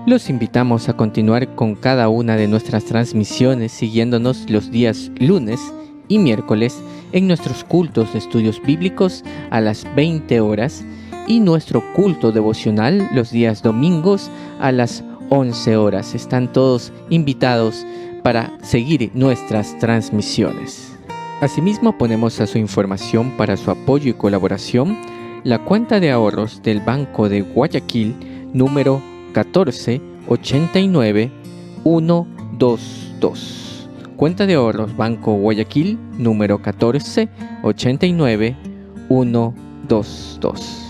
Los invitamos a continuar con cada una de nuestras transmisiones siguiéndonos los días lunes y miércoles en nuestros cultos de estudios bíblicos a las 20 horas y nuestro culto devocional los días domingos a las 11 horas. Están todos invitados para seguir nuestras transmisiones. Asimismo, ponemos a su información para su apoyo y colaboración la cuenta de ahorros del Banco de Guayaquil número 1489122. Cuenta de ahorros Banco Guayaquil número 1489122.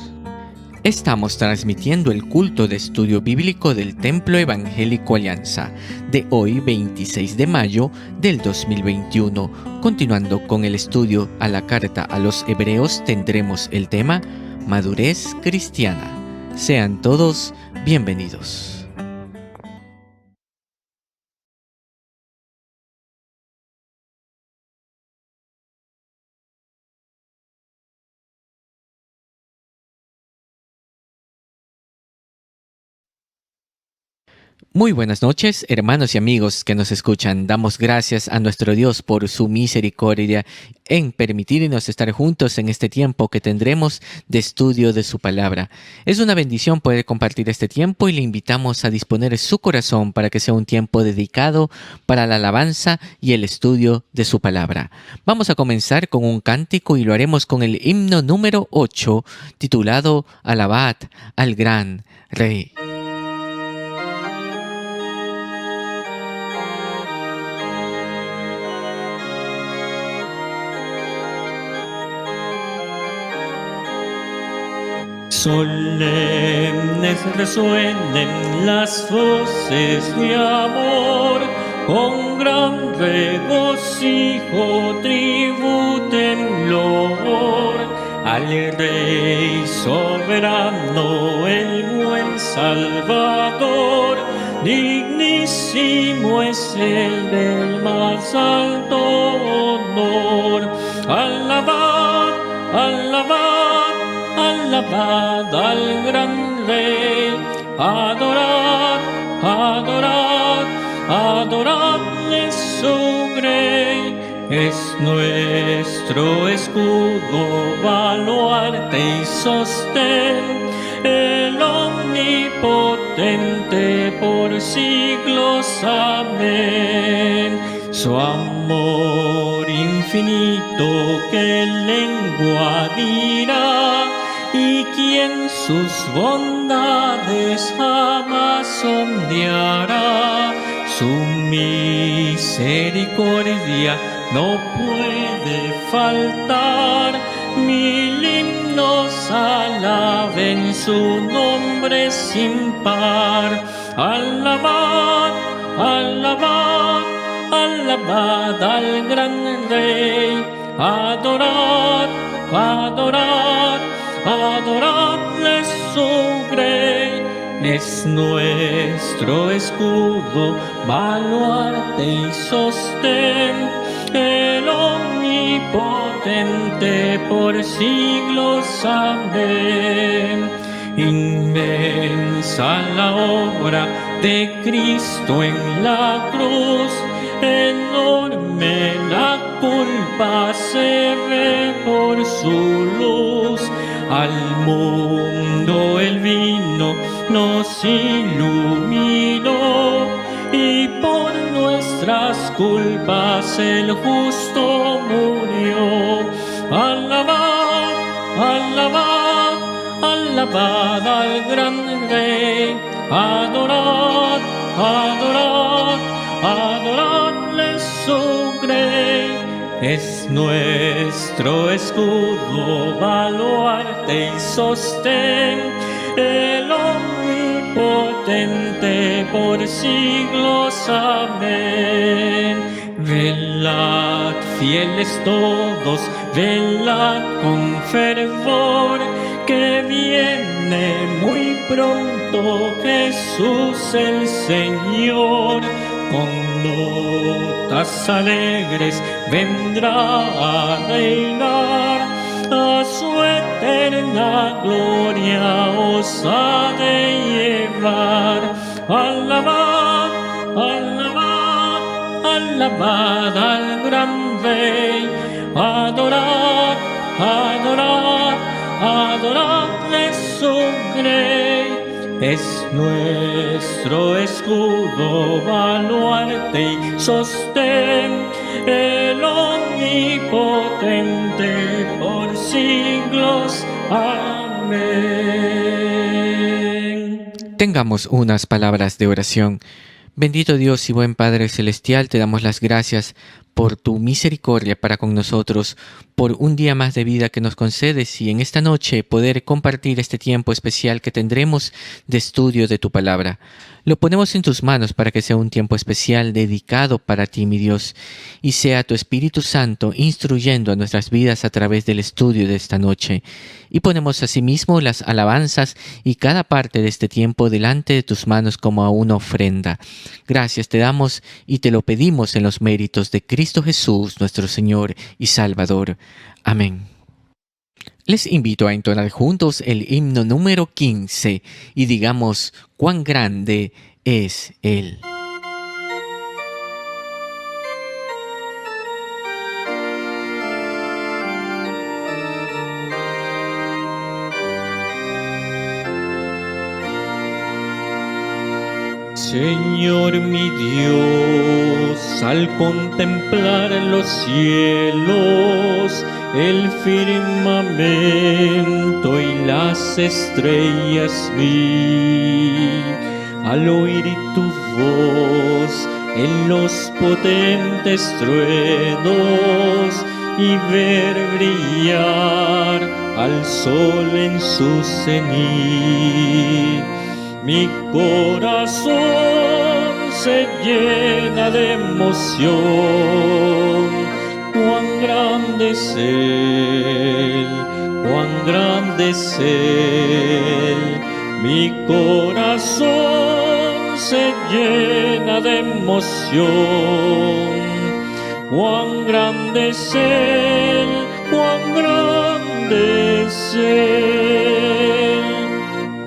Estamos transmitiendo el culto de estudio bíblico del Templo Evangélico Alianza de hoy 26 de mayo del 2021. Continuando con el estudio a la carta a los Hebreos, tendremos el tema Madurez Cristiana. Sean todos bienvenidos. Muy buenas noches, hermanos y amigos que nos escuchan. Damos gracias a nuestro Dios por su misericordia en permitirnos estar juntos en este tiempo que tendremos de estudio de su palabra. Es una bendición poder compartir este tiempo y le invitamos a disponer su corazón para que sea un tiempo dedicado para la alabanza y el estudio de su palabra. Vamos a comenzar con un cántico y lo haremos con el himno número 8, titulado Alabad al Gran Rey. Solemnes resuenen las voces de amor, con gran regocijo tributen loor al Rey soberano, el buen Salvador. Dignísimo es el del más alto honor. Alabad, alabad, alabad al gran Rey, adorad, adorad, adoradle su grey. Es nuestro escudo, baluarte y sostén, el omnipotente por siglos, amén. Su amor infinito, que lengua dirá, y quien sus bondades jamás sondeará. Su misericordia no puede faltar, mil himnos alaben su nombre sin par. Alabad, alabad, alabad al gran Rey, adorad, adorad, adoradle su grey. Es nuestro escudo, baluarte y sostén, el omnipotente por siglos, amén. Inmensa la obra de Cristo en la cruz, enorme la culpa se ve por su luz. Al mundo el vino nos iluminó, y por nuestras culpas el justo murió. Alabad, alabad, alabad al gran Rey, adorad, adorad, adoradle su grey. Es nuestro escudo, baluarte y sostén, el omnipotente por siglos, amén. Velad, fieles todos, velad con fervor, que viene muy pronto Jesús el Señor. Con notas alegres vendrá a reinar, a su eterna gloria os ha de llevar. alabad, alabad, alabad al gran Rey, adorad, adorad, adorad su grey. Es nuestro escudo, baluarte y sostén, el omnipotente por siglos. Amén. Tengamos unas palabras de oración. Bendito Dios y buen Padre Celestial, te damos las gracias por tu misericordia para con nosotros, por un día más de vida que nos concedes y en esta noche poder compartir este tiempo especial que tendremos de estudio de tu palabra. Lo ponemos en tus manos para que sea un tiempo especial dedicado para ti, mi Dios, y sea tu Espíritu Santo instruyendo a nuestras vidas a través del estudio de esta noche. Y ponemos asimismo las alabanzas y cada parte de este tiempo delante de tus manos como a una ofrenda. Gracias te damos y te lo pedimos en los méritos de Cristo Jesús, nuestro Señor y Salvador. Amén. Les invito a entonar juntos el himno número 15 y digamos cuán grande es Él. Señor mi Dios, al contemplar los cielos, el firmamento y las estrellas vi, al oír tu voz en los potentes truenos y ver brillar al sol en su cenit. Mi corazón se llena de emoción. Cuán grande es Él, cuán grande es Él. Mi corazón se llena de emoción. Cuán grande es Él, cuán grande es Él.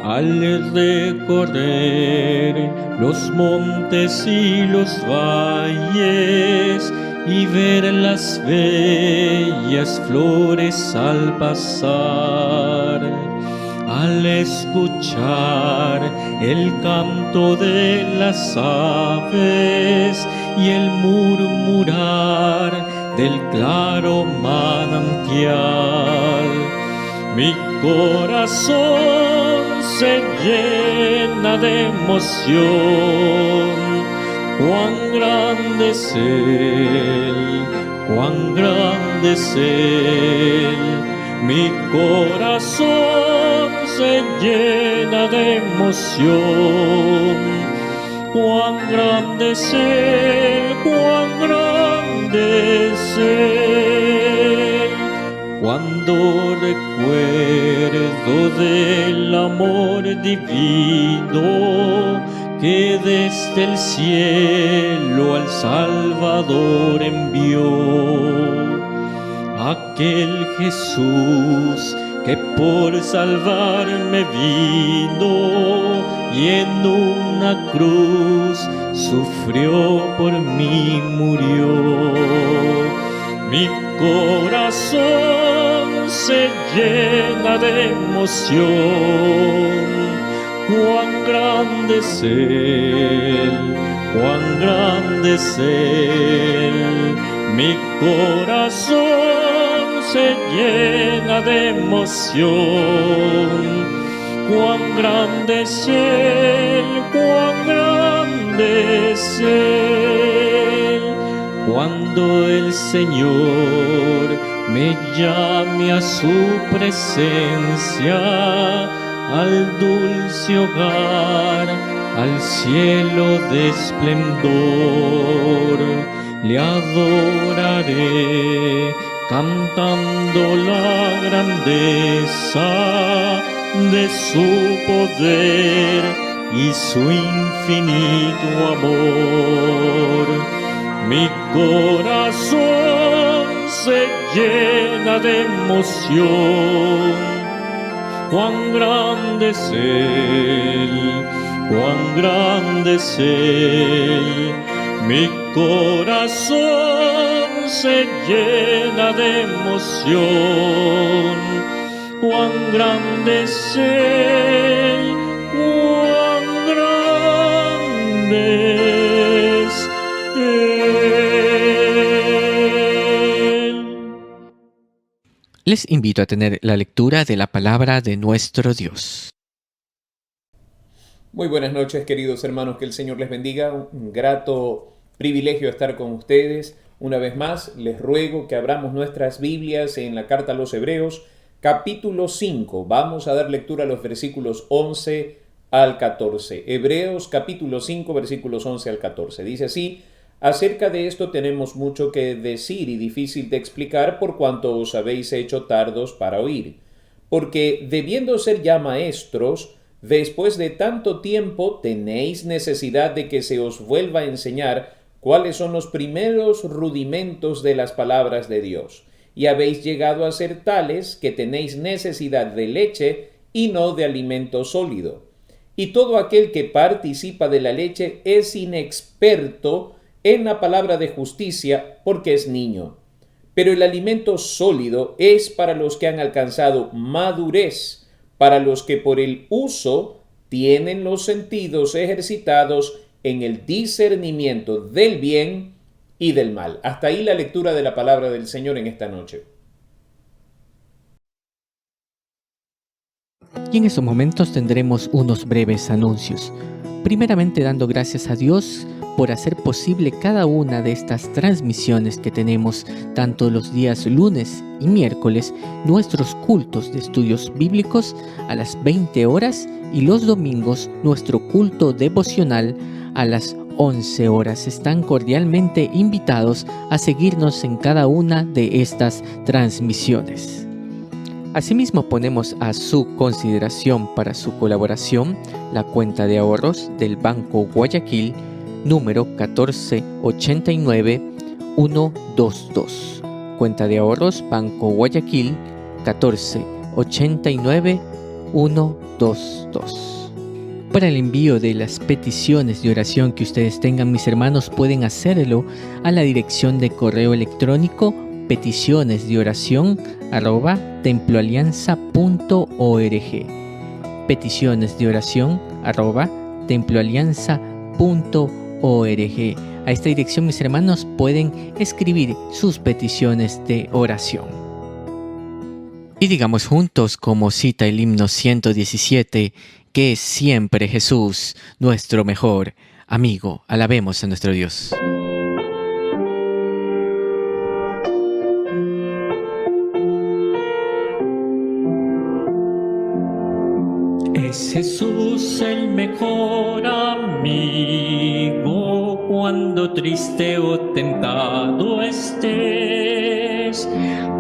Al recorrer los montes y los valles y ver las bellas flores al pasar, al escuchar el canto de las aves y el murmurar del claro manantial, mi corazón se llena de emoción. Cuán grande es Él, cuán grande es Él. Mi corazón se llena de emoción. Cuán grande es Él, cuán grande es Él. Cuando recuerdo del amor divino que desde el cielo al Salvador envió, aquel Jesús que por salvarme vino y en una cruz sufrió por mí, murió. Mi corazón se llena de emoción. Cuán grande es Él, cuán grande es Él. Mi corazón se llena de emoción. Cuán grande es Él, cuán grande es Él. Cuando el Señor me llame a su presencia, al dulce hogar, al cielo de esplendor, le adoraré cantando la grandeza de su poder y su infinito amor. Mi corazón se llena de emoción. Cuán grande es Él, cuán grande es Él. Mi corazón se llena de emoción. Cuán grande es Él, cuán grande es Él. Les invito a tener la lectura de la palabra de nuestro Dios. Muy buenas noches, queridos hermanos, que el Señor les bendiga. Un grato privilegio estar con ustedes. Una vez más, les ruego que abramos nuestras Biblias en la carta a los Hebreos, capítulo 5. Vamos a dar lectura a los versículos 11 al 14. Hebreos, capítulo 5, versículos 11 al 14. Dice así: acerca de esto tenemos mucho que decir y difícil de explicar por cuanto os habéis hecho tardos para oír. Porque debiendo ser ya maestros, después de tanto tiempo tenéis necesidad de que se os vuelva a enseñar cuáles son los primeros rudimentos de las palabras de Dios. Y habéis llegado a ser tales que tenéis necesidad de leche y no de alimento sólido. Y todo aquel que participa de la leche es inexperto en la palabra de justicia porque es niño. Pero el alimento sólido es para los que han alcanzado madurez, para los que por el uso tienen los sentidos ejercitados en el discernimiento del bien y del mal. Hasta ahí la lectura de la palabra del Señor en esta noche. Y en estos momentos tendremos unos breves anuncios. Primeramente dando gracias a Dios por hacer posible cada una de estas transmisiones que tenemos tanto los días lunes y miércoles, nuestros cultos de estudios bíblicos a las 20 horas y los domingos nuestro culto devocional a las 11 horas. Están cordialmente invitados a seguirnos en cada una de estas transmisiones. Asimismo, ponemos a su consideración para su colaboración la cuenta de ahorros del Banco Guayaquil, número 1489122. Cuenta de ahorros Banco Guayaquil 1489122. Para el envío de las peticiones de oración que ustedes tengan, mis hermanos, pueden hacerlo a la dirección de correo electrónico peticionesdeoración@temploalianza.org. peticionesdeoración@temploalianza.org. A esta dirección, mis hermanos, pueden escribir sus peticiones de oración. Y digamos juntos, como cita el himno 117, que es siempre Jesús, nuestro mejor amigo. Alabemos a nuestro Dios. Es Jesús el mejor amigo cuando triste o tentado estés.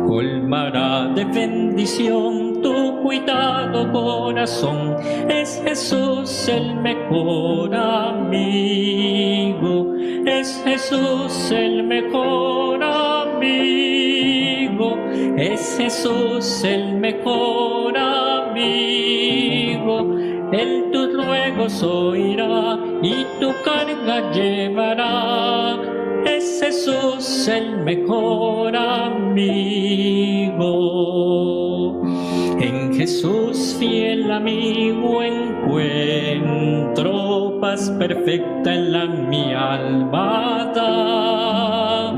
Colmará de bendición tu cuidado corazón. Es Jesús el mejor amigo. Es Jesús el mejor amigo. Es Jesús el mejor amigo. Él tus ruegos oirá y tu carga llevará. Es Jesús el mejor amigo. En Jesús fiel amigo encuentro paz perfecta en mi alma da.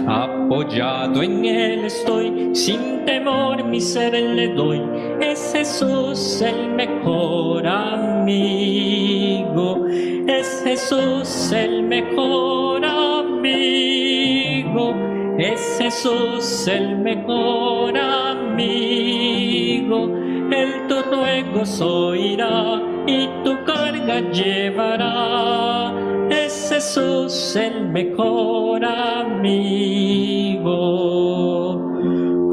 Apoyado en Él estoy, sin temor mi ser le doy. Es Jesús el mejor amigo. Es Jesús el mejor amigo. Es Jesús el mejor amigo. Él tus ruegos oirá y tu carga llevará. Es Jesús el mejor amigo.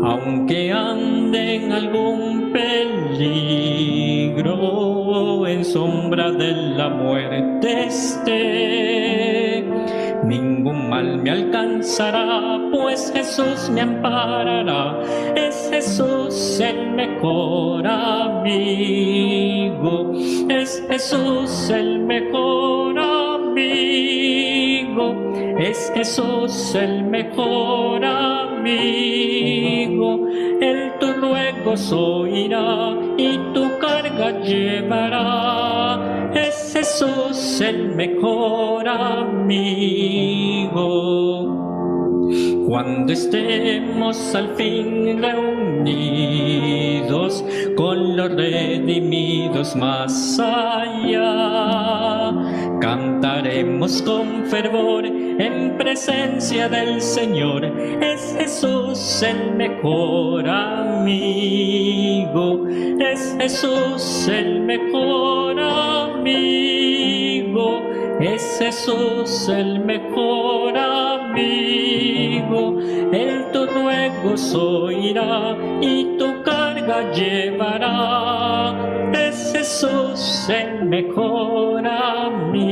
Aunque ande en algún peligro, en sombra de la muerte esté, ningún mal me alcanzará, pues Jesús me amparará. Es Jesús el mejor mejor amigo. Es Jesús el mejor amigo. Es Jesús el mejor amigo. Él tu ruego oirá y tu carga llevará. Es Jesús el mejor amigo. Cuando estemos al fin reunidos con los redimidos más allá, cantaremos con fervor en presencia del Señor. Es Jesús el mejor amigo. Es Jesús el mejor amigo. Es Jesús el mejor amigo. Él tu ruego oirá y tu carga llevará. Es Jesús el mejor amigo.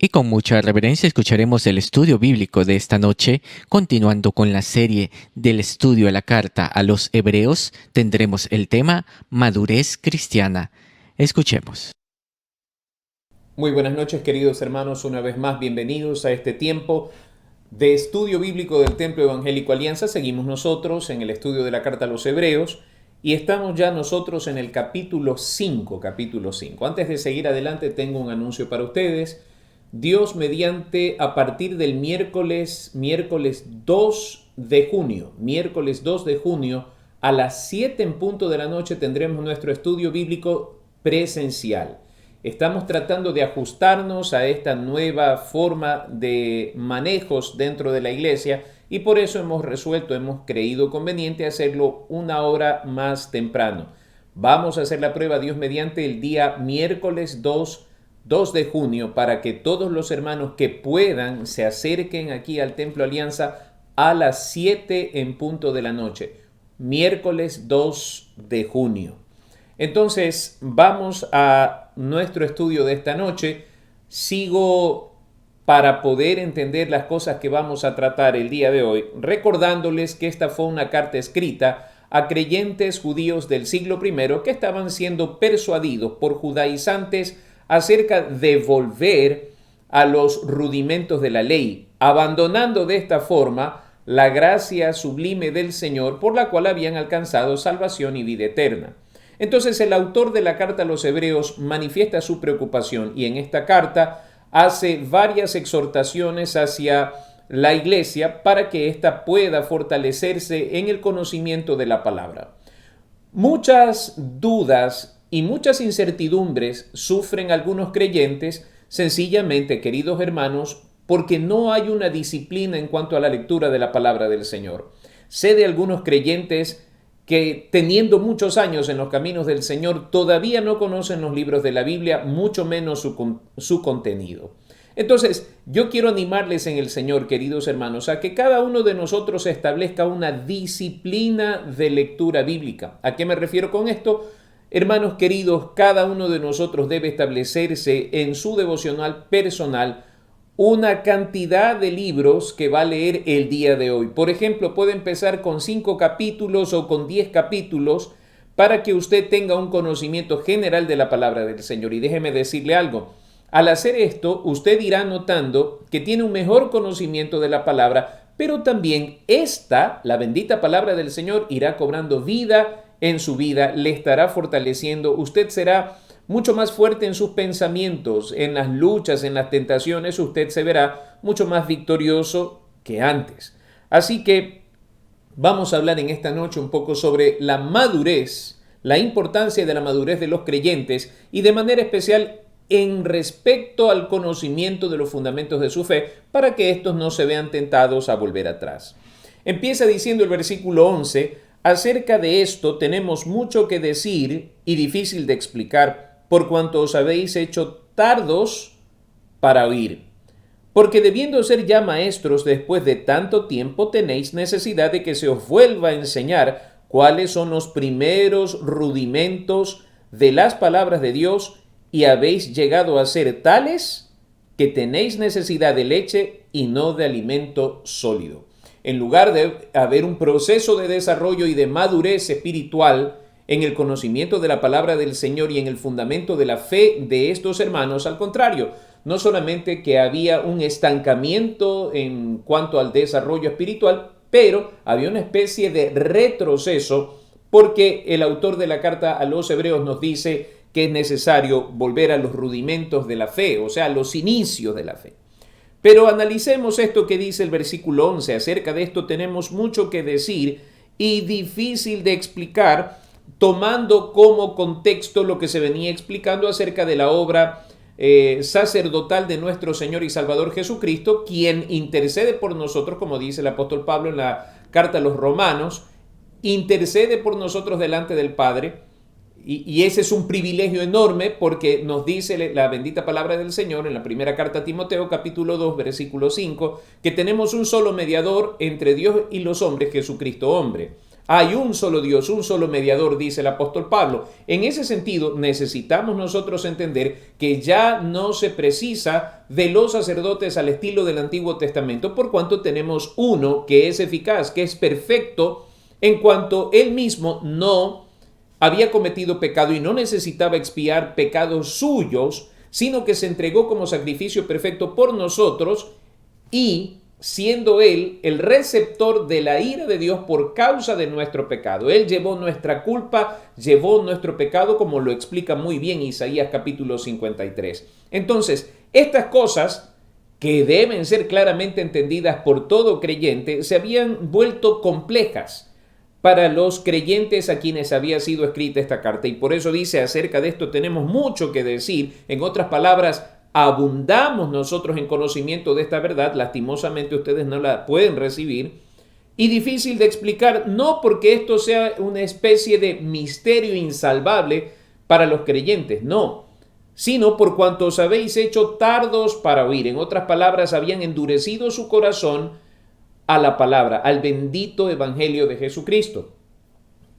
Y con mucha reverencia escucharemos el estudio bíblico de esta noche. Continuando con la serie del estudio de la carta a los Hebreos, tendremos el tema Madurez Cristiana. Escuchemos. Muy buenas noches, queridos hermanos, una vez más bienvenidos a este tiempo de estudio bíblico del Templo Evangélico Alianza. Seguimos nosotros en el estudio de la carta a los Hebreos y estamos ya nosotros en el capítulo 5. Antes de seguir adelante, tengo un anuncio para ustedes. Dios mediante, a partir del miércoles 2 de junio, a las 7 en punto de la noche tendremos nuestro estudio bíblico presencial. Estamos tratando de ajustarnos a esta nueva forma de manejos dentro de la iglesia y por eso hemos creído conveniente hacerlo una hora más temprano. Vamos a hacer la prueba, Dios mediante, el día miércoles 2 de junio para que todos los hermanos que puedan se acerquen aquí al Templo Alianza a las 7 en punto de la noche. Miércoles 2 de junio. Entonces, vamos a nuestro estudio de esta noche. Sigo para poder entender las cosas que vamos a tratar el día de hoy, recordándoles que esta fue una carta escrita a creyentes judíos del siglo I que estaban siendo persuadidos por judaizantes acerca de volver a los rudimentos de la ley, abandonando de esta forma la gracia sublime del Señor por la cual habían alcanzado salvación y vida eterna. Entonces el autor de la carta a los Hebreos manifiesta su preocupación y en esta carta hace varias exhortaciones hacia la iglesia para que ésta pueda fortalecerse en el conocimiento de la palabra. Muchas dudas y muchas incertidumbres sufren algunos creyentes, sencillamente, queridos hermanos, porque no hay una disciplina en cuanto a la lectura de la palabra del Señor. Sé de algunos creyentes que, teniendo muchos años en los caminos del Señor, todavía no conocen los libros de la Biblia, mucho menos su contenido. Entonces, yo quiero animarles en el Señor, queridos hermanos, a que cada uno de nosotros establezca una disciplina de lectura bíblica. ¿A qué me refiero con esto? Hermanos queridos, cada uno de nosotros debe establecerse en su devocional personal una cantidad de libros que va a leer el día de hoy. Por ejemplo, puede empezar con 5 capítulos o con 10 capítulos para que usted tenga un conocimiento general de la palabra del Señor. Y déjeme decirle algo. Al hacer esto, usted irá notando que tiene un mejor conocimiento de la palabra, pero también la bendita palabra del Señor, irá cobrando vida en su vida, le estará fortaleciendo. Usted será mucho más fuerte en sus pensamientos, en las luchas, en las tentaciones. Usted se verá mucho más victorioso que antes. Así que vamos a hablar en esta noche un poco sobre la madurez, la importancia de la madurez de los creyentes y de manera especial en respecto al conocimiento de los fundamentos de su fe para que estos no se vean tentados a volver atrás. Empieza diciendo el versículo 11: acerca de esto tenemos mucho que decir y difícil de explicar, por cuanto os habéis hecho tardos para oír. Porque debiendo ser ya maestros después de tanto tiempo, tenéis necesidad de que se os vuelva a enseñar cuáles son los primeros rudimentos de las palabras de Dios, y habéis llegado a ser tales que tenéis necesidad de leche y no de alimento sólido. En lugar de haber un proceso de desarrollo y de madurez espiritual en el conocimiento de la palabra del Señor y en el fundamento de la fe de estos hermanos, al contrario, no solamente que había un estancamiento en cuanto al desarrollo espiritual, pero había una especie de retroceso, porque el autor de la carta a los Hebreos nos dice que es necesario volver a los rudimentos de la fe, o sea, a los inicios de la fe. Pero analicemos esto que dice el versículo 11. Acerca de esto tenemos mucho que decir y difícil de explicar, tomando como contexto lo que se venía explicando acerca de la obra sacerdotal de nuestro Señor y Salvador Jesucristo, quien intercede por nosotros, como dice el apóstol Pablo en la carta a los Romanos, intercede por nosotros delante del Padre, y ese es un privilegio enorme, porque nos dice la bendita palabra del Señor en la primera carta a Timoteo, capítulo 2, versículo 5, que tenemos un solo mediador entre Dios y los hombres, Jesucristo hombre. Hay un solo Dios, un solo mediador, dice el apóstol Pablo. En ese sentido, necesitamos nosotros entender que ya no se precisa de los sacerdotes al estilo del Antiguo Testamento, por cuanto tenemos uno que es eficaz, que es perfecto, en cuanto él mismo no había cometido pecado y no necesitaba expiar pecados suyos, sino que se entregó como sacrificio perfecto por nosotros, y siendo él el receptor de la ira de Dios por causa de nuestro pecado. Él llevó nuestra culpa, llevó nuestro pecado, como lo explica muy bien Isaías capítulo 53. Entonces, estas cosas, que deben ser claramente entendidas por todo creyente, se habían vuelto complejas para los creyentes a quienes había sido escrita esta carta. Y por eso dice, acerca de esto tenemos mucho que decir. En otras palabras, abundamos nosotros en conocimiento de esta verdad. Lastimosamente ustedes no la pueden recibir. Y difícil de explicar, no porque esto sea una especie de misterio insalvable para los creyentes, no, sino por cuanto os habéis hecho tardos para oír. En otras palabras, habían endurecido su corazón a la palabra, al bendito evangelio de Jesucristo.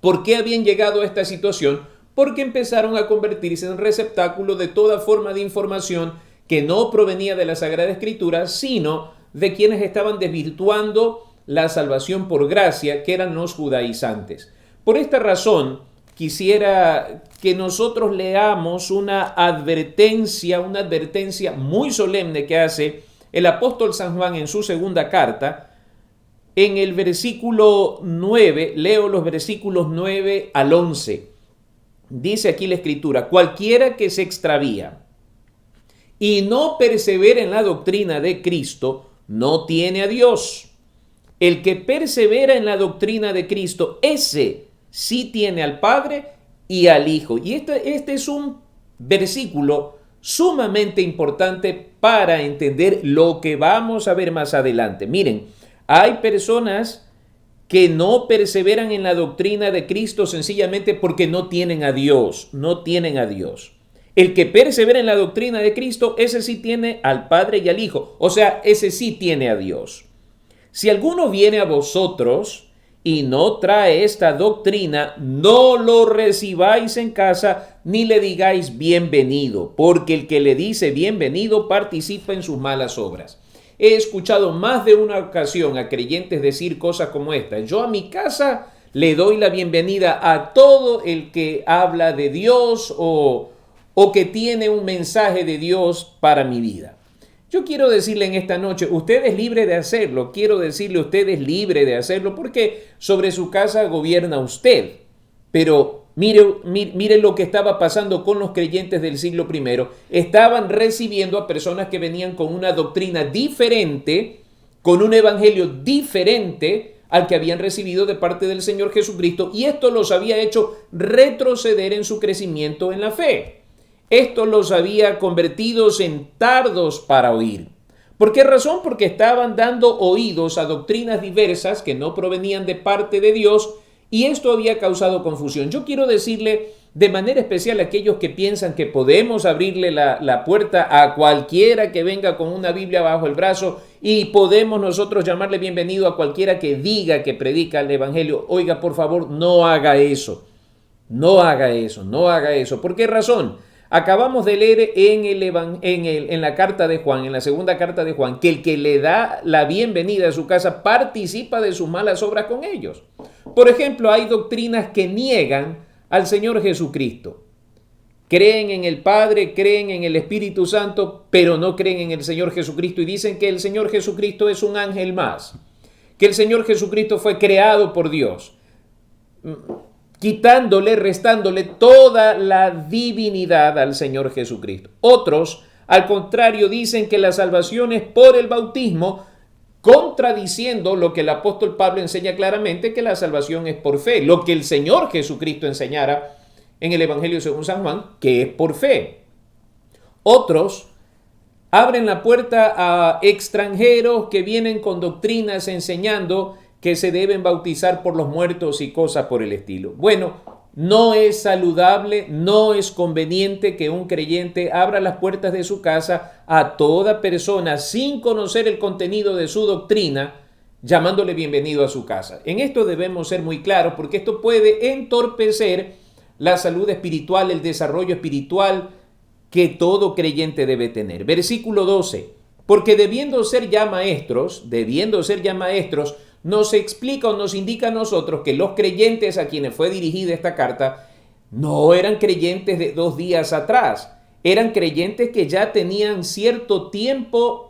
¿Por qué habían llegado a esta situación? Porque empezaron a convertirse en receptáculo de toda forma de información que no provenía de la Sagrada Escritura, sino de quienes estaban desvirtuando la salvación por gracia, que eran los judaizantes. Por esta razón, quisiera que nosotros leamos una advertencia muy solemne que hace el apóstol San Juan en su segunda carta. En el versículo 9, leo los versículos 9 al 11. Dice aquí la Escritura: cualquiera que se extravía y no persevera en la doctrina de Cristo, no tiene a Dios. El que persevera en la doctrina de Cristo, ese sí tiene al Padre y al Hijo. Y este es un versículo sumamente importante para entender lo que vamos a ver más adelante. Miren, hay personas que no perseveran en la doctrina de Cristo sencillamente porque no tienen a Dios, El que persevera en la doctrina de Cristo, ese sí tiene al Padre y al Hijo, o sea, ese sí tiene a Dios. Si alguno viene a vosotros y no trae esta doctrina, no lo recibáis en casa ni le digáis bienvenido, porque el que le dice bienvenido participa en sus malas obras. He escuchado más de una ocasión a creyentes decir cosas como esta: yo a mi casa le doy la bienvenida a todo el que habla de Dios o que tiene un mensaje de Dios para mi vida. Yo quiero decirle en esta noche, usted es libre de hacerlo. Usted es libre de hacerlo porque sobre su casa gobierna usted. Pero mire lo que estaba pasando con los creyentes del siglo I. Estaban recibiendo a personas que venían con una doctrina diferente, con un evangelio diferente al que habían recibido de parte del Señor Jesucristo, y esto los había hecho retroceder en su crecimiento en la fe. Esto los había convertidos en tardos para oír. ¿Por qué razón? Porque estaban dando oídos a doctrinas diversas que no provenían de parte de Dios, y esto había causado confusión. Yo quiero decirle de manera especial a aquellos que piensan que podemos abrirle la puerta a cualquiera que venga con una Biblia bajo el brazo y podemos nosotros llamarle bienvenido a cualquiera que diga que predica el Evangelio. Oiga, por favor, no haga eso. No haga eso. ¿Por qué razón? Acabamos de leer en la carta de Juan, en la segunda carta de Juan, que el que le da la bienvenida a su casa participa de sus malas obras con ellos. Por ejemplo, hay doctrinas que niegan al Señor Jesucristo. Creen en el Padre, creen en el Espíritu Santo, pero no creen en el Señor Jesucristo y dicen que el Señor Jesucristo es un ángel más, que el Señor Jesucristo fue creado por Dios, quitándole, restándole toda la divinidad al Señor Jesucristo. Otros, al contrario, dicen que la salvación es por el bautismo, contradiciendo lo que el apóstol Pablo enseña claramente, que la salvación es por fe, lo que el Señor Jesucristo enseñara en el Evangelio según San Juan, que es por fe. Otros abren la puerta a extranjeros que vienen con doctrinas enseñando que se deben bautizar por los muertos y cosas por el estilo. Bueno, no es saludable, no es conveniente que un creyente abra las puertas de su casa a toda persona sin conocer el contenido de su doctrina, llamándole bienvenido a su casa. En esto debemos ser muy claros porque esto puede entorpecer la salud espiritual, el desarrollo espiritual que todo creyente debe tener. Versículo 12. Porque debiendo ser ya maestros, nos explica o nos indica a nosotros que los creyentes a quienes fue dirigida esta carta no eran creyentes de 2 días atrás, eran creyentes que ya tenían cierto tiempo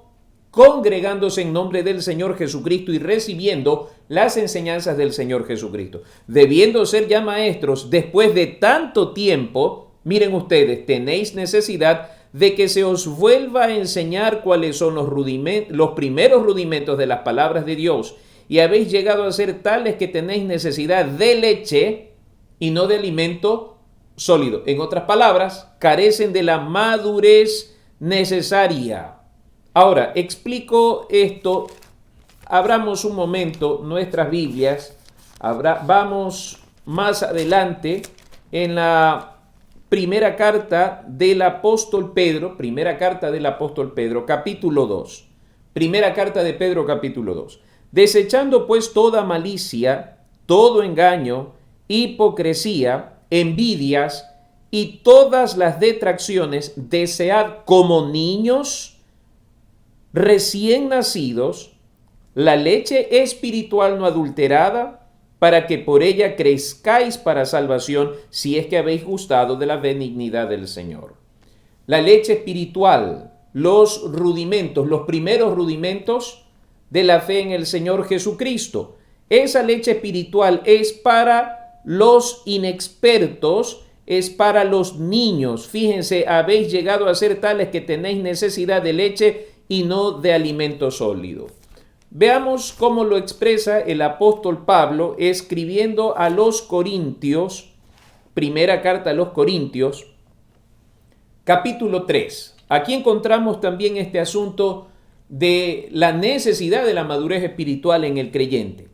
congregándose en nombre del Señor Jesucristo y recibiendo las enseñanzas del Señor Jesucristo. Debiendo ser ya maestros, después de tanto tiempo, miren ustedes, tenéis necesidad de que se os vuelva a enseñar cuáles son los primeros rudimentos de las palabras de Dios, y habéis llegado a ser tales que tenéis necesidad de leche y no de alimento sólido. En otras palabras, carecen de la madurez necesaria. Ahora, explico esto. Abramos un momento nuestras Biblias. Vamos más adelante en la primera carta del apóstol Pedro, capítulo 2. Primera carta de Pedro, capítulo 2. Desechando pues toda malicia, todo engaño, hipocresía, envidias y todas las detracciones, desead como niños recién nacidos la leche espiritual no adulterada, para que por ella crezcáis para salvación, si es que habéis gustado de la benignidad del Señor. La leche espiritual, los rudimentos, los primeros rudimentos de la fe en el Señor Jesucristo. Esa leche espiritual es para los inexpertos, es para los niños. Fíjense, habéis llegado a ser tales que tenéis necesidad de leche y no de alimento sólido. Veamos cómo lo expresa el apóstol Pablo escribiendo a los Corintios, primera carta a los Corintios, capítulo 3. Aquí encontramos también este asunto de la necesidad de la madurez espiritual en el creyente.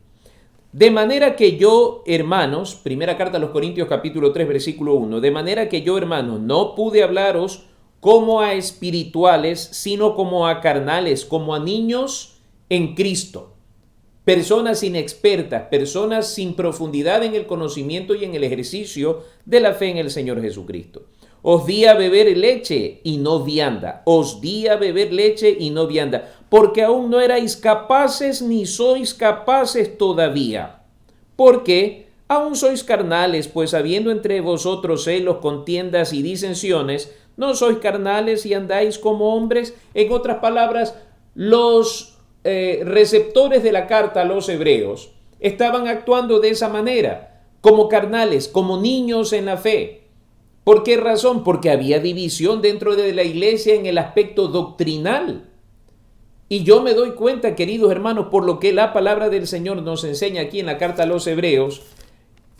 De manera que yo, hermanos, primera carta a los Corintios capítulo 3 versículo 1, de manera que yo, hermanos, no pude hablaros como a espirituales, sino como a carnales, como a niños en Cristo. Personas inexpertas, personas sin profundidad en el conocimiento y en el ejercicio de la fe en el Señor Jesucristo. Os di a beber leche y no vianda. Os di a beber leche y no vianda, porque aún no erais capaces ni sois capaces todavía. Porque aún sois carnales, pues habiendo entre vosotros celos, contiendas y disensiones, no sois carnales y andáis como hombres. En otras palabras, los receptores de la carta a los hebreos estaban actuando de esa manera, como carnales, como niños en la fe. ¿Por qué razón? Porque había división dentro de la iglesia en el aspecto doctrinal. Y yo me doy cuenta, queridos hermanos, por lo que la palabra del Señor nos enseña aquí en la carta a los hebreos,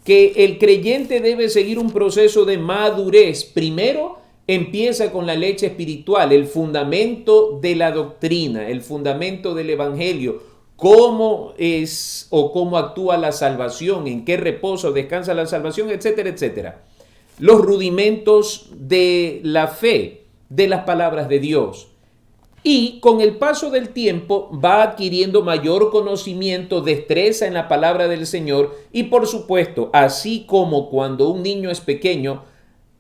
que el creyente debe seguir un proceso de madurez. Primero empieza con la leche espiritual, el fundamento de la doctrina, el fundamento del evangelio, cómo es o cómo actúa la salvación, en qué reposo descansa la salvación, etcétera, etcétera. Los rudimentos de la fe, de las palabras de Dios. Y con el paso del tiempo va adquiriendo mayor conocimiento, destreza en la palabra del Señor y por supuesto, así como cuando un niño es pequeño,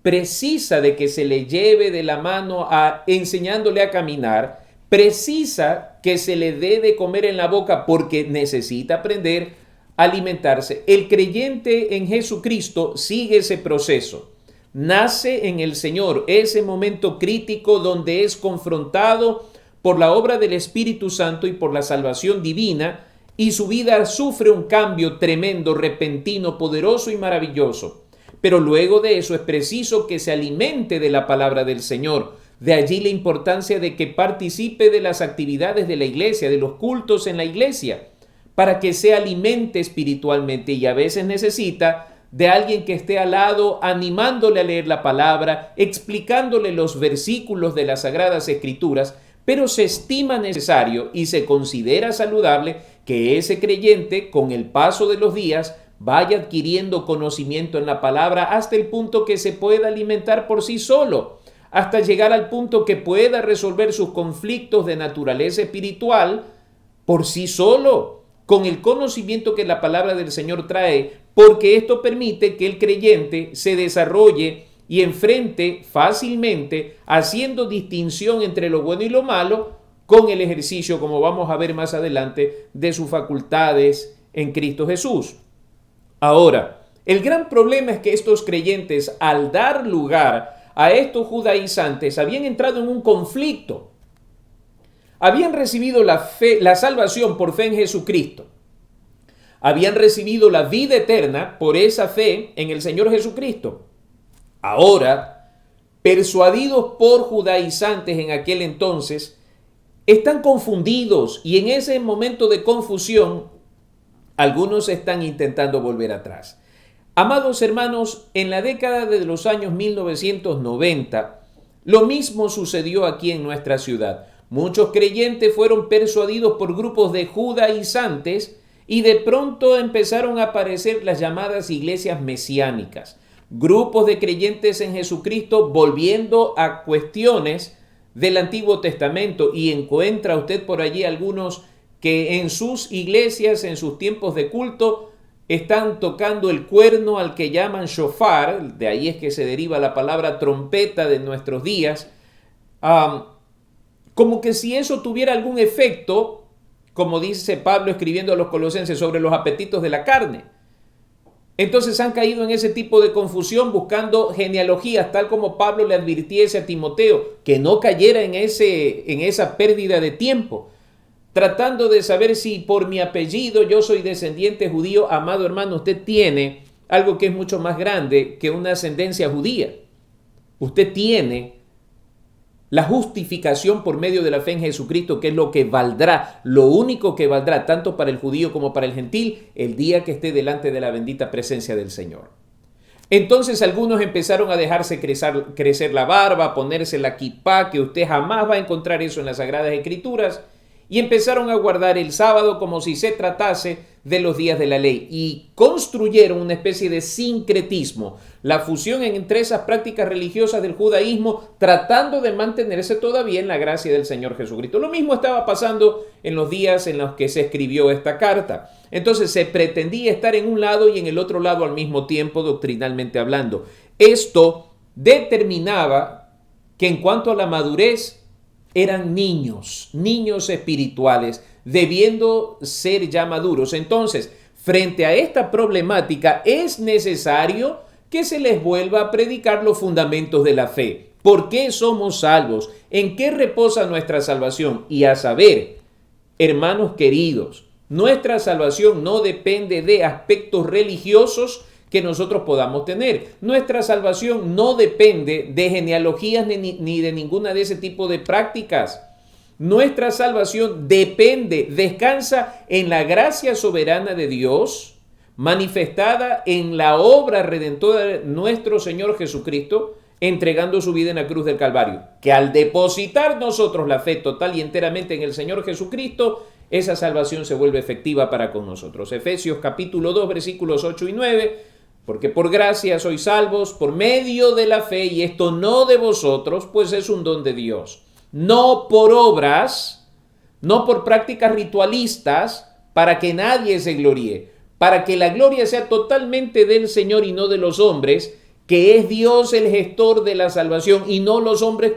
precisa de que se le lleve de la mano enseñándole a caminar, precisa que se le dé de comer en la boca porque necesita aprender a alimentarse. El creyente en Jesucristo sigue ese proceso. Nace en el Señor, ese momento crítico donde es confrontado por la obra del Espíritu Santo y por la salvación divina, y su vida sufre un cambio tremendo, repentino, poderoso y maravilloso. Pero luego de eso es preciso que se alimente de la palabra del Señor. De allí la importancia de que participe de las actividades de la iglesia, de los cultos en la iglesia, para que se alimente espiritualmente, y a veces necesita de alguien que esté al lado animándole a leer la palabra, explicándole los versículos de las Sagradas Escrituras, pero se estima necesario y se considera saludable que ese creyente, con el paso de los días, vaya adquiriendo conocimiento en la palabra hasta el punto que se pueda alimentar por sí solo, hasta llegar al punto que pueda resolver sus conflictos de naturaleza espiritual por sí solo, con el conocimiento que la palabra del Señor trae, porque esto permite que el creyente se desarrolle y enfrente fácilmente, haciendo distinción entre lo bueno y lo malo, con el ejercicio, como vamos a ver más adelante, de sus facultades en Cristo Jesús. Ahora, el gran problema es que estos creyentes, al dar lugar a estos judaizantes, habían entrado en un conflicto. Habían recibido la salvación por fe en Jesucristo. Habían recibido la vida eterna por esa fe en el Señor Jesucristo. Ahora, persuadidos por judaizantes en aquel entonces, están confundidos, y en ese momento de confusión, algunos están intentando volver atrás. Amados hermanos, en la década de los años 1990, lo mismo sucedió aquí en nuestra ciudad. Muchos creyentes fueron persuadidos por grupos de judaizantes y de pronto empezaron a aparecer las llamadas iglesias mesiánicas. Grupos de creyentes en Jesucristo volviendo a cuestiones del Antiguo Testamento, y encuentra usted por allí algunos que en sus iglesias, en sus tiempos de culto, están tocando el cuerno al que llaman shofar, de ahí es que se deriva la palabra trompeta de nuestros días, como que si eso tuviera algún efecto, como dice Pablo escribiendo a los colosenses, sobre los apetitos de la carne. Entonces han caído en ese tipo de confusión buscando genealogías, tal como Pablo le advirtiese a Timoteo, que no cayera en esa pérdida de tiempo, tratando de saber si por mi apellido yo soy descendiente judío. Amado hermano, usted tiene algo que es mucho más grande que una ascendencia judía. Usted tiene la justificación por medio de la fe en Jesucristo, que es lo que valdrá, lo único que valdrá tanto para el judío como para el gentil, el día que esté delante de la bendita presencia del Señor. Entonces algunos empezaron a dejarse crecer la barba, a ponerse la kipá, que usted jamás va a encontrar eso en las Sagradas Escrituras, y empezaron a guardar el sábado como si se tratase de los días de la ley, y construyeron una especie de sincretismo, la fusión entre esas prácticas religiosas del judaísmo, tratando de mantenerse todavía en la gracia del Señor Jesucristo. Lo mismo estaba pasando en los días en los que se escribió esta carta. Entonces se pretendía estar en un lado y en el otro lado al mismo tiempo, doctrinalmente hablando. Esto determinaba que en cuanto a la madurez, eran niños espirituales, debiendo ser ya maduros. Entonces, frente a esta problemática, es necesario que se les vuelva a predicar los fundamentos de la fe. ¿Por qué somos salvos? ¿En qué reposa nuestra salvación? Y a saber, hermanos queridos, nuestra salvación no depende de aspectos religiosos que nosotros podamos tener. Nuestra salvación no depende de genealogías ni de ninguna de ese tipo de prácticas. Nuestra salvación descansa en la gracia soberana de Dios, manifestada en la obra redentora de nuestro Señor Jesucristo, entregando su vida en la cruz del Calvario. Que al depositar nosotros la fe total y enteramente en el Señor Jesucristo, esa salvación se vuelve efectiva para con nosotros. Efesios capítulo 2, versículos 8 y 9. Porque por gracia sois salvos por medio de la fe, y esto no de vosotros, pues es un don de Dios. No por obras, no por prácticas ritualistas, para que nadie se gloríe, para que la gloria sea totalmente del Señor y no de los hombres, que es Dios el gestor de la salvación y no los hombres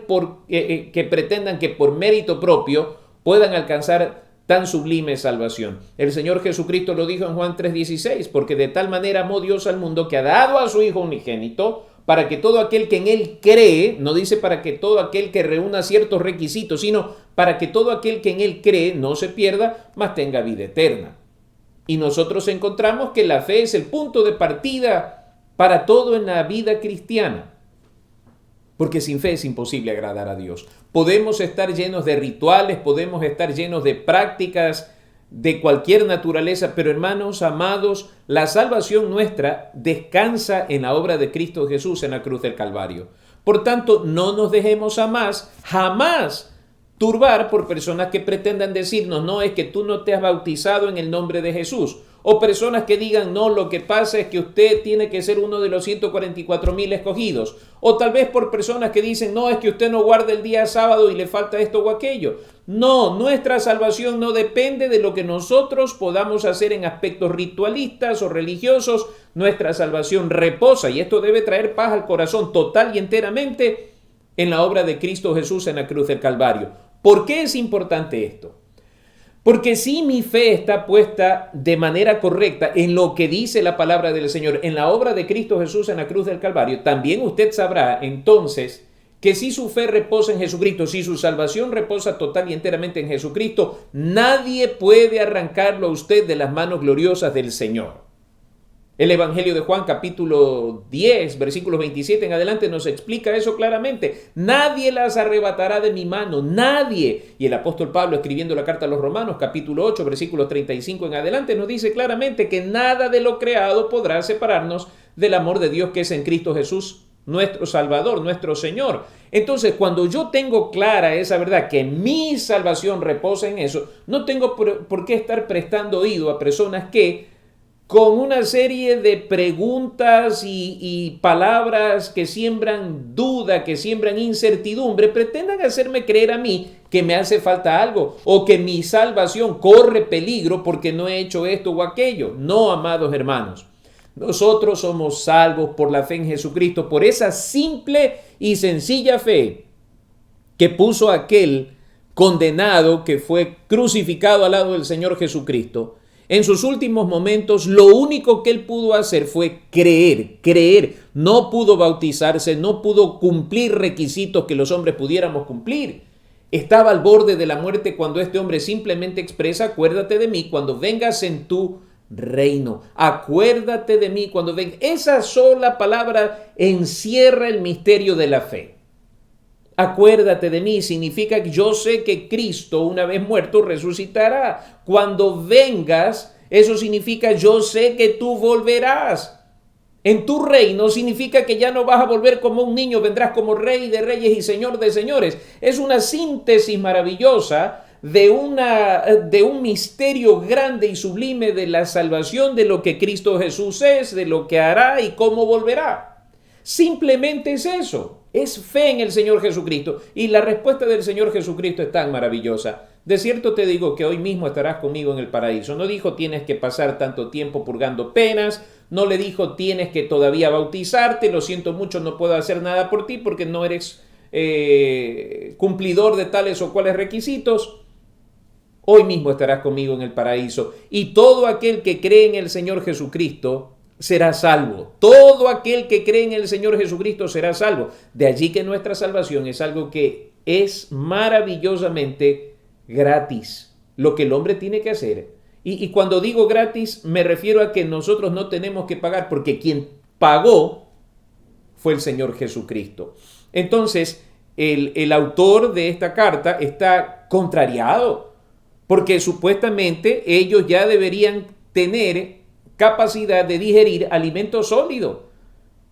que pretendan que por mérito propio puedan alcanzar tan sublime salvación. El Señor Jesucristo lo dijo en Juan 3:16, porque de tal manera amó Dios al mundo que ha dado a su Hijo unigénito, para que todo aquel que en Él cree, no dice para que todo aquel que reúna ciertos requisitos, sino para que todo aquel que en Él cree no se pierda, mas tenga vida eterna. Y nosotros encontramos que la fe es el punto de partida para todo en la vida cristiana. Porque sin fe es imposible agradar a Dios. Podemos estar llenos de rituales, podemos estar llenos de prácticas de cualquier naturaleza, pero hermanos amados, la salvación nuestra descansa en la obra de Cristo Jesús en la cruz del Calvario. Por tanto, no nos dejemos jamás turbar por personas que pretendan decirnos, no, es que tú no te has bautizado en el nombre de Jesús. O personas que digan, no, lo que pasa es que usted tiene que ser uno de los 144,000 escogidos. O tal vez por personas que dicen, no, es que usted no guarda el día sábado y le falta esto o aquello. No, nuestra salvación no depende de lo que nosotros podamos hacer en aspectos ritualistas o religiosos. Nuestra salvación reposa, y esto debe traer paz al corazón total y enteramente, en la obra de Cristo Jesús en la cruz del Calvario. ¿Por qué es importante esto? Porque si mi fe está puesta de manera correcta en lo que dice la palabra del Señor, en la obra de Cristo Jesús en la cruz del Calvario, también usted sabrá entonces que si su fe reposa en Jesucristo, si su salvación reposa total y enteramente en Jesucristo, nadie puede arrancarlo a usted de las manos gloriosas del Señor. El Evangelio de Juan, capítulo 10, versículos 27 en adelante, nos explica eso claramente. Nadie las arrebatará de mi mano, nadie. Y el apóstol Pablo, escribiendo la carta a los Romanos, capítulo 8, versículos 35 en adelante, nos dice claramente que nada de lo creado podrá separarnos del amor de Dios que es en Cristo Jesús, nuestro Salvador, nuestro Señor. Entonces, cuando yo tengo clara esa verdad, que mi salvación reposa en eso, no tengo por qué estar prestando oído a personas que con una serie de preguntas y palabras que siembran duda, que siembran incertidumbre, pretendan hacerme creer a mí que me hace falta algo o que mi salvación corre peligro porque no he hecho esto o aquello. No, amados hermanos, nosotros somos salvos por la fe en Jesucristo, por esa simple y sencilla fe que puso aquel condenado que fue crucificado al lado del Señor Jesucristo. En sus últimos momentos, lo único que él pudo hacer fue creer. No pudo bautizarse, no pudo cumplir requisitos que los hombres pudiéramos cumplir. Estaba al borde de la muerte cuando este hombre simplemente expresa, acuérdate de mí cuando vengas en tu reino. Acuérdate de mí cuando vengas. Esa sola palabra encierra el misterio de la fe. Acuérdate de mí significa que yo sé que Cristo, una vez muerto, resucitará. Cuando vengas, eso significa yo sé que tú volverás. En tu reino significa que ya no vas a volver como un niño, vendrás como Rey de reyes y Señor de señores. Es una síntesis maravillosa de un misterio grande y sublime de la salvación, de lo que Cristo Jesús es, de lo que hará y cómo volverá. Simplemente es eso. Es fe en el Señor Jesucristo. Y la respuesta del Señor Jesucristo es tan maravillosa. De cierto te digo que hoy mismo estarás conmigo en el paraíso. No dijo tienes que pasar tanto tiempo purgando penas. No le dijo tienes que todavía bautizarte. Lo siento mucho, no puedo hacer nada por ti porque no eres cumplidor de tales o cuales requisitos. Hoy mismo estarás conmigo en el paraíso. Y todo aquel que cree en el Señor Jesucristo será salvo. Todo aquel que cree en el Señor Jesucristo será salvo. De allí que nuestra salvación es algo que es maravillosamente gratis. Lo que el hombre tiene que hacer. Y cuando digo gratis, me refiero a que nosotros no tenemos que pagar, porque quien pagó fue el Señor Jesucristo. Entonces, el autor de esta carta está contrariado, porque supuestamente ellos ya deberían tener capacidad de digerir alimento sólido,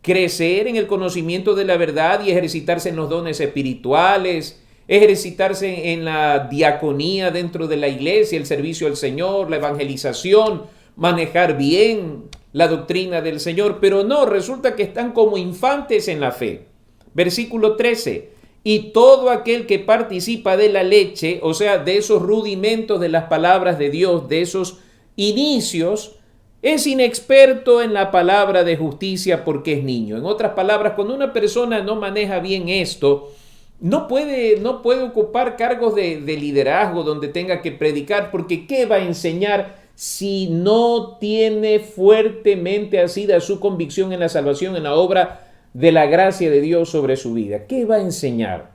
crecer en el conocimiento de la verdad y ejercitarse en los dones espirituales, ejercitarse en la diaconía dentro de la iglesia, el servicio al Señor, la evangelización, manejar bien la doctrina del Señor, pero no, resulta que están como infantes en la fe. Versículo 13, y todo aquel que participa de la leche, o sea, de esos rudimentos de las palabras de Dios, de esos inicios, Es inexperto en la palabra de justicia porque es niño. En otras palabras, cuando una persona no maneja bien esto, no puede ocupar cargos de liderazgo donde tenga que predicar, porque ¿qué va a enseñar si no tiene fuertemente asida su convicción en la salvación, en la obra de la gracia de Dios sobre su vida? ¿Qué va a enseñar?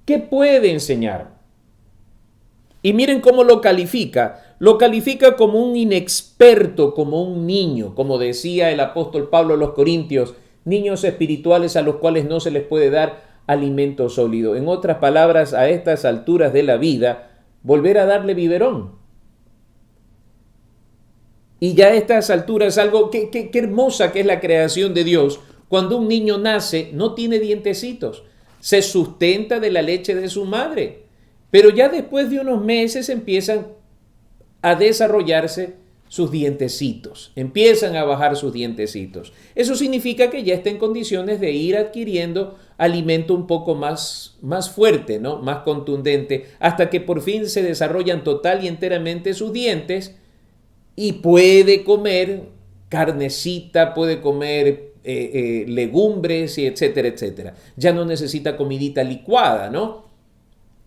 ¿Qué puede enseñar? Y miren cómo lo califica. Lo califica como un inexperto, como un niño, como decía el apóstol Pablo a los Corintios, niños espirituales a los cuales no se les puede dar alimento sólido. En otras palabras, a estas alturas de la vida, volver a darle biberón. Y ya a estas alturas, algo qué hermosa que es la creación de Dios. Cuando un niño nace, no tiene dientecitos, se sustenta de la leche de su madre. Pero ya después de unos meses empiezan a desarrollarse sus dientecitos, empiezan a bajar sus dientecitos. Eso significa que ya está en condiciones de ir adquiriendo alimento un poco más fuerte, ¿no? Más contundente, hasta que por fin se desarrollan total y enteramente sus dientes y puede comer carnecita, puede comer legumbres, y etcétera, etcétera. Ya no necesita comidita licuada, ¿no?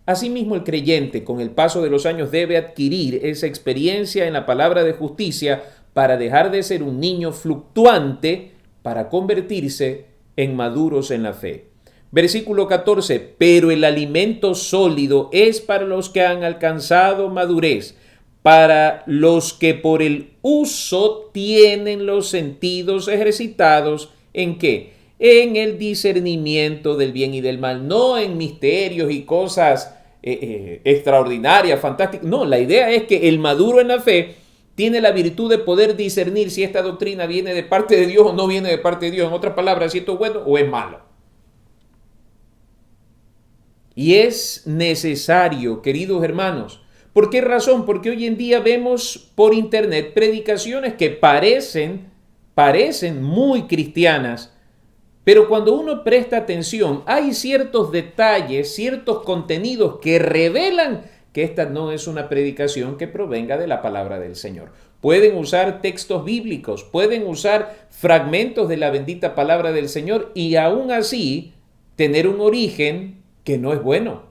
Asimismo, el creyente, con el paso de los años, debe adquirir esa experiencia en la palabra de justicia para dejar de ser un niño fluctuante para convertirse en maduros en la fe. Versículo 14, pero el alimento sólido es para los que han alcanzado madurez, para los que por el uso tienen los sentidos ejercitados, ¿en qué? En el discernimiento del bien y del mal, no en misterios y cosas extraordinarias, fantásticas. No, la idea es que el maduro en la fe tiene la virtud de poder discernir si esta doctrina viene de parte de Dios o no viene de parte de Dios. En otras palabras, si esto es bueno o es malo. Y es necesario, queridos hermanos. ¿Por qué razón? Porque hoy en día vemos por internet predicaciones que parecen muy cristianas, pero cuando uno presta atención, hay ciertos detalles, ciertos contenidos que revelan que esta no es una predicación que provenga de la palabra del Señor. Pueden usar textos bíblicos, pueden usar fragmentos de la bendita palabra del Señor y aún así tener un origen que no es bueno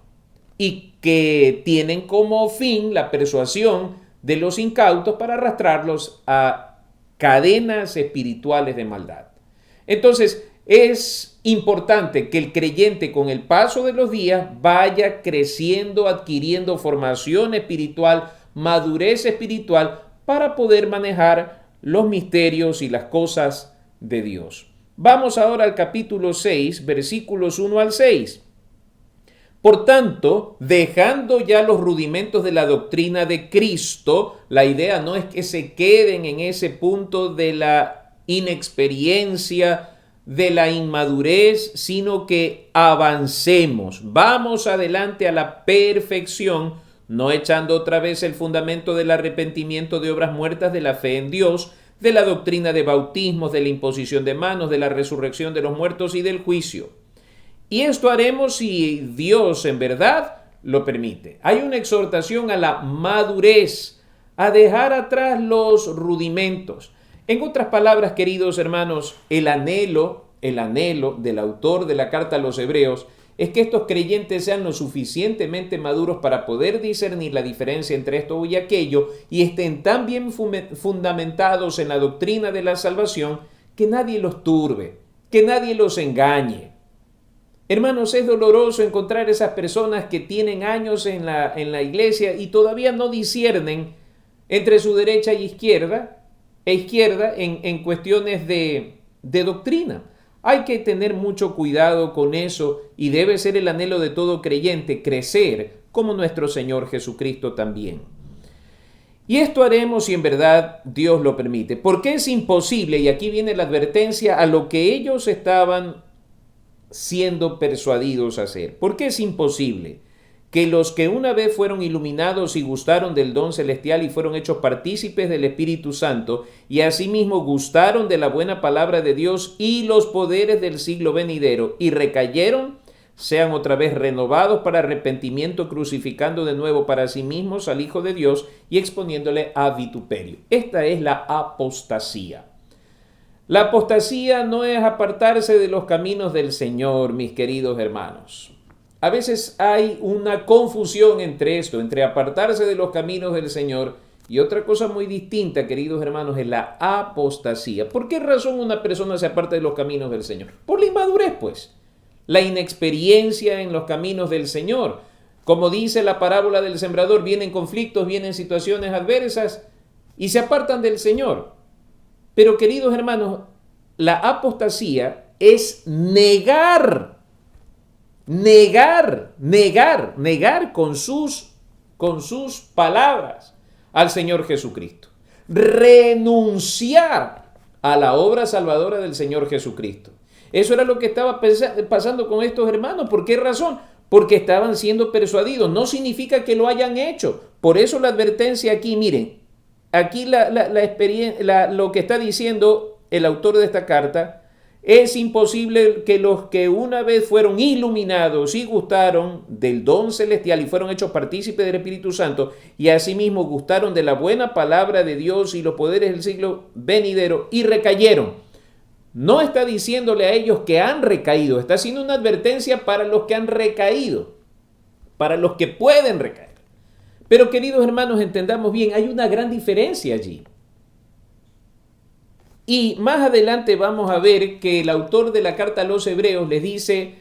y que tienen como fin la persuasión de los incautos para arrastrarlos a cadenas espirituales de maldad. Entonces, es importante que el creyente con el paso de los días vaya creciendo, adquiriendo formación espiritual, madurez espiritual para poder manejar los misterios y las cosas de Dios. Vamos ahora al capítulo 6, versículos 1 al 6. Por tanto, dejando ya los rudimentos de la doctrina de Cristo, la idea no es que se queden en ese punto de la inexperiencia, de la inmadurez, sino que avancemos, vamos adelante a la perfección, no echando otra vez el fundamento del arrepentimiento de obras muertas, de la fe en Dios, de la doctrina de bautismos, de la imposición de manos, de la resurrección de los muertos y del juicio. Y esto haremos si Dios en verdad lo permite. Hay una exhortación a la madurez, a dejar atrás los rudimentos. En otras palabras, queridos hermanos, el anhelo del autor de la carta a los Hebreos es que estos creyentes sean lo suficientemente maduros para poder discernir la diferencia entre esto y aquello y estén tan bien fundamentados en la doctrina de la salvación que nadie los turbe, que nadie los engañe. Hermanos, es doloroso encontrar esas personas que tienen años en la iglesia y todavía no disciernen entre su derecha e izquierda en cuestiones de doctrina. Hay que tener mucho cuidado con eso y debe ser el anhelo de todo creyente crecer como nuestro Señor Jesucristo también. Y esto haremos si en verdad Dios lo permite, porque es imposible, y aquí viene la advertencia a lo que ellos estaban siendo persuadidos a hacer. ¿Por qué es imposible? Que los que una vez fueron iluminados y gustaron del don celestial y fueron hechos partícipes del Espíritu Santo y asimismo gustaron de la buena palabra de Dios y los poderes del siglo venidero y recayeron, sean otra vez renovados para arrepentimiento, crucificando de nuevo para sí mismos al Hijo de Dios y exponiéndole a vituperio. Esta es la apostasía. La apostasía no es apartarse de los caminos del Señor, mis queridos hermanos. A veces hay una confusión entre esto, entre apartarse de los caminos del Señor y otra cosa muy distinta, queridos hermanos, es la apostasía. ¿Por qué razón una persona se aparta de los caminos del Señor? Por la inmadurez, pues. La inexperiencia en los caminos del Señor. Como dice la parábola del sembrador, vienen conflictos, vienen situaciones adversas y se apartan del Señor. Pero, queridos hermanos, la apostasía es negar con sus palabras al Señor Jesucristo. Renunciar a la obra salvadora del Señor Jesucristo. Eso era lo que estaba pasando con estos hermanos. ¿Por qué razón? Porque estaban siendo persuadidos. No significa que lo hayan hecho. Por eso la advertencia aquí, miren, aquí lo que está diciendo el autor de esta carta, es imposible que los que una vez fueron iluminados y gustaron del don celestial y fueron hechos partícipes del Espíritu Santo y asimismo gustaron de la buena palabra de Dios y los poderes del siglo venidero y recayeron. No está diciéndole a ellos que han recaído, está haciendo una advertencia para los que han recaído, para los que pueden recaer. Pero, queridos hermanos, entendamos bien, hay una gran diferencia allí. Y más adelante vamos a ver que el autor de la carta a los Hebreos les dice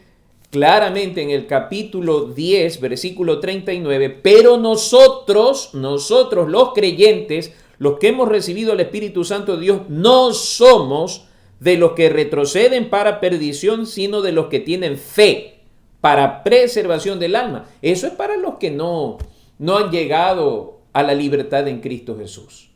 claramente en el capítulo 10, versículo 39, pero nosotros los creyentes, los que hemos recibido el Espíritu Santo de Dios, no somos de los que retroceden para perdición, sino de los que tienen fe para preservación del alma. Eso es para los que no han llegado a la libertad en Cristo Jesús.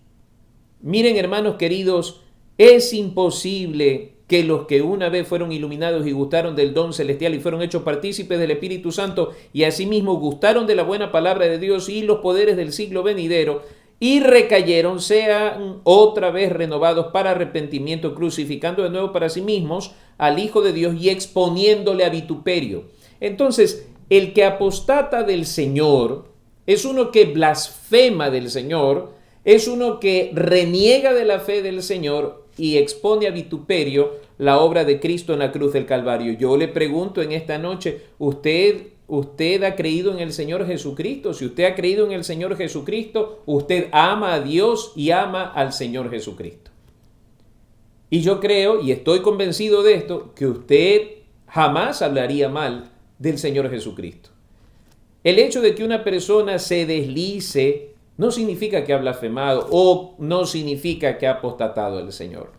Miren, hermanos queridos, es imposible que los que una vez fueron iluminados y gustaron del don celestial y fueron hechos partícipes del Espíritu Santo y asimismo gustaron de la buena palabra de Dios y los poderes del siglo venidero y recayeron, sean otra vez renovados para arrepentimiento, crucificando de nuevo para sí mismos al Hijo de Dios y exponiéndole a vituperio. Entonces, el que apostata del Señor es uno que blasfema del Señor, es uno que reniega de la fe del Señor y expone a vituperio la obra de Cristo en la cruz del Calvario. Yo le pregunto en esta noche, ¿usted ha creído en el Señor Jesucristo? Si usted ha creído en el Señor Jesucristo, usted ama a Dios y ama al Señor Jesucristo. Y yo creo, y estoy convencido de esto, que usted jamás hablaría mal del Señor Jesucristo. El hecho de que una persona se deslice no significa que ha blasfemado o no significa que ha apostatado del Señor.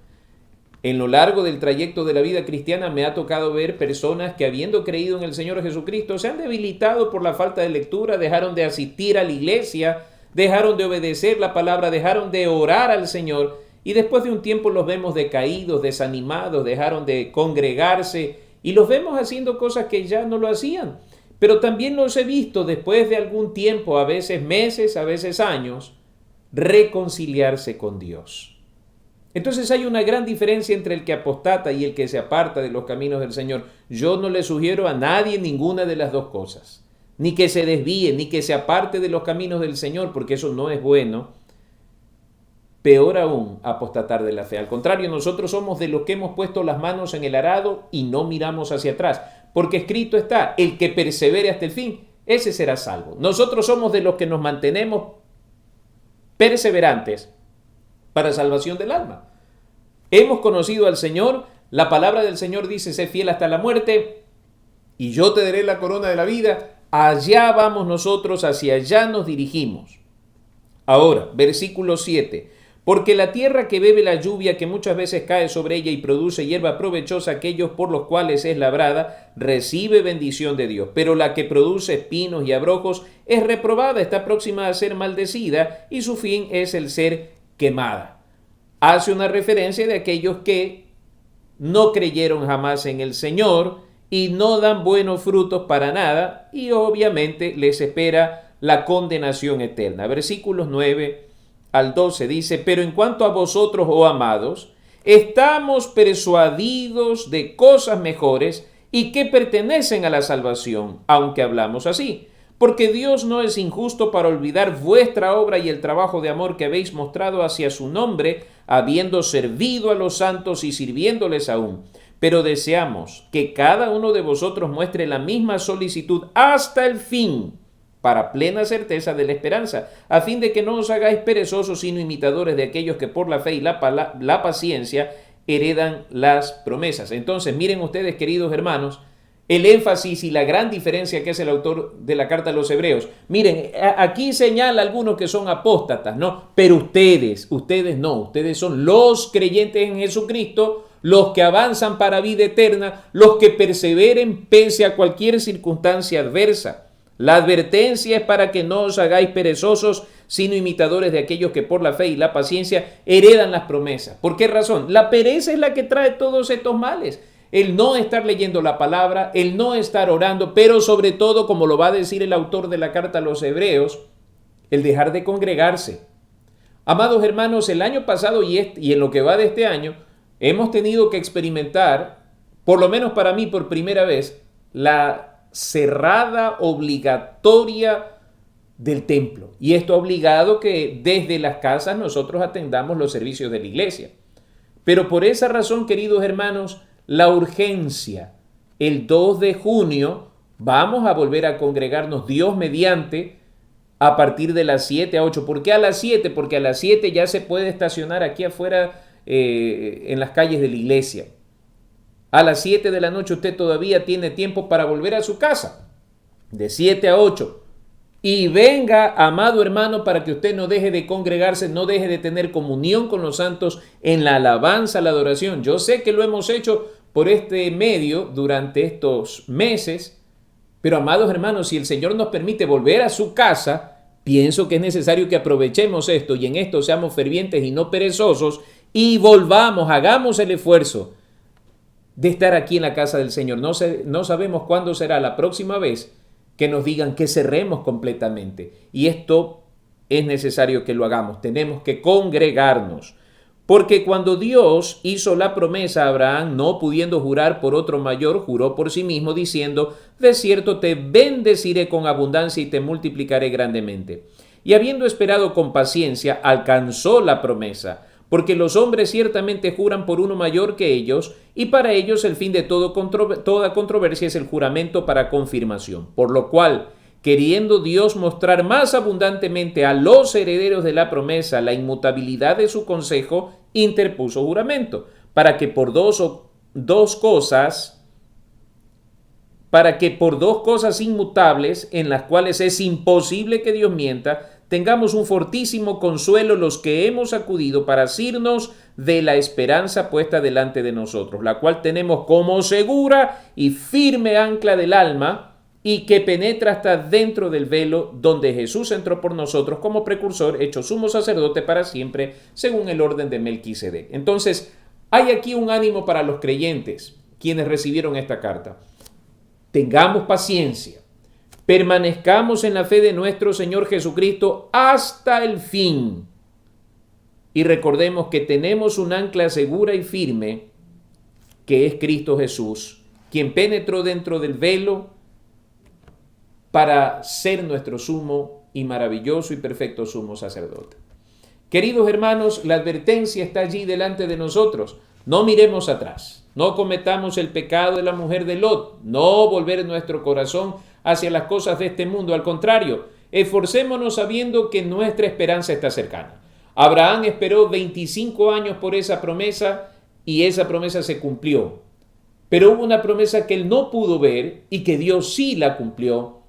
En lo largo del trayecto de la vida cristiana me ha tocado ver personas que habiendo creído en el Señor Jesucristo se han debilitado por la falta de lectura, dejaron de asistir a la iglesia, dejaron de obedecer la palabra, dejaron de orar al Señor y después de un tiempo los vemos decaídos, desanimados, dejaron de congregarse y los vemos haciendo cosas que ya no lo hacían. Pero también los he visto después de algún tiempo, a veces meses, a veces años, reconciliarse con Dios. Entonces hay una gran diferencia entre el que apostata y el que se aparta de los caminos del Señor. Yo no le sugiero a nadie ninguna de las dos cosas. Ni que se desvíe, ni que se aparte de los caminos del Señor, porque eso no es bueno. Peor aún, apostatar de la fe. Al contrario, nosotros somos de los que hemos puesto las manos en el arado y no miramos hacia atrás. Porque escrito está, el que persevere hasta el fin, ese será salvo. Nosotros somos de los que nos mantenemos perseverantes para salvación del alma. Hemos conocido al Señor, la palabra del Señor dice, sé fiel hasta la muerte y yo te daré la corona de la vida. Allá vamos nosotros, hacia allá nos dirigimos. Ahora, versículo 7. Porque la tierra que bebe la lluvia que muchas veces cae sobre ella y produce hierba provechosa, aquellos por los cuales es labrada, recibe bendición de Dios. Pero la que produce espinos y abrojos es reprobada, está próxima a ser maldecida y su fin es el ser quemada. Hace una referencia de aquellos que no creyeron jamás en el Señor y no dan buenos frutos para nada y obviamente les espera la condenación eterna. Versículos 9 al 12 dice, pero en cuanto a vosotros, oh amados, estamos persuadidos de cosas mejores y que pertenecen a la salvación, aunque hablamos así. Porque Dios no es injusto para olvidar vuestra obra y el trabajo de amor que habéis mostrado hacia su nombre, habiendo servido a los santos y sirviéndoles aún. Pero deseamos que cada uno de vosotros muestre la misma solicitud hasta el fin, para plena certeza de la esperanza, a fin de que no os hagáis perezosos, sino imitadores de aquellos que por la fe y la paciencia heredan las promesas. Entonces, miren ustedes, queridos hermanos, el énfasis y la gran diferencia que es el autor de la carta a los Hebreos. Miren, aquí señala algunos que son apóstatas, ¿no? Pero ustedes no, ustedes son los creyentes en Jesucristo, los que avanzan para vida eterna, los que perseveren pese a cualquier circunstancia adversa. La advertencia es para que no os hagáis perezosos, sino imitadores de aquellos que por la fe y la paciencia heredan las promesas. ¿Por qué razón? La pereza es la que trae todos estos males. El no estar leyendo la palabra, el no estar orando, pero sobre todo, como lo va a decir el autor de la carta a los Hebreos, el dejar de congregarse. Amados hermanos, el año pasado y en lo que va de este año, hemos tenido que experimentar, por lo menos para mí por primera vez, la cerrada obligatoria del templo. Y esto ha obligado que desde las casas nosotros atendamos los servicios de la iglesia. Pero por esa razón, queridos hermanos, la urgencia, el 2 de junio vamos a volver a congregarnos Dios mediante a partir de las 7 a 8. ¿Por qué a las 7? Porque a las 7 ya se puede estacionar aquí afuera en las calles de la iglesia. A las 7 de la noche usted todavía tiene tiempo para volver a su casa, de 7 a 8. Y venga, amado hermano, para que usted no deje de congregarse, no deje de tener comunión con los santos en la alabanza, la adoración. Yo sé que lo hemos hecho por este medio durante estos meses, pero amados hermanos, si el Señor nos permite volver a su casa, pienso que es necesario que aprovechemos esto y en esto seamos fervientes y no perezosos y volvamos, hagamos el esfuerzo de estar aquí en la casa del Señor. No sabemos cuándo será la próxima vez que nos digan que cerremos completamente. Y esto es necesario que lo hagamos. Tenemos que congregarnos. Porque cuando Dios hizo la promesa a Abraham, no pudiendo jurar por otro mayor, juró por sí mismo, diciendo: de cierto te bendeciré con abundancia y te multiplicaré grandemente. Y habiendo esperado con paciencia, alcanzó la promesa. Porque los hombres ciertamente juran por uno mayor que ellos, y para ellos el fin de toda controversia es el juramento para confirmación. Por lo cual, queriendo Dios mostrar más abundantemente a los herederos de la promesa la inmutabilidad de su consejo, interpuso juramento, para que por dos cosas inmutables, en las cuales es imposible que Dios mienta, tengamos un fortísimo consuelo los que hemos acudido para asirnos de la esperanza puesta delante de nosotros, la cual tenemos como segura y firme ancla del alma, y que penetra hasta dentro del velo, donde Jesús entró por nosotros como precursor, hecho sumo sacerdote para siempre, según el orden de Melquisedec. Entonces, hay aquí un ánimo para los creyentes, quienes recibieron esta carta. Tengamos paciencia. Permanezcamos en la fe de nuestro Señor Jesucristo hasta el fin. Y recordemos que tenemos un ancla segura y firme, que es Cristo Jesús, quien penetró dentro del velo para ser nuestro sumo y maravilloso y perfecto sumo sacerdote. Queridos hermanos, la advertencia está allí delante de nosotros. No miremos atrás. No cometamos el pecado de la mujer de Lot. No volver nuestro corazón hacia las cosas de este mundo. Al contrario, esforcémonos sabiendo que nuestra esperanza está cercana. Abraham esperó 25 años por esa promesa y esa promesa se cumplió. Pero hubo una promesa que él no pudo ver y que Dios sí la cumplió,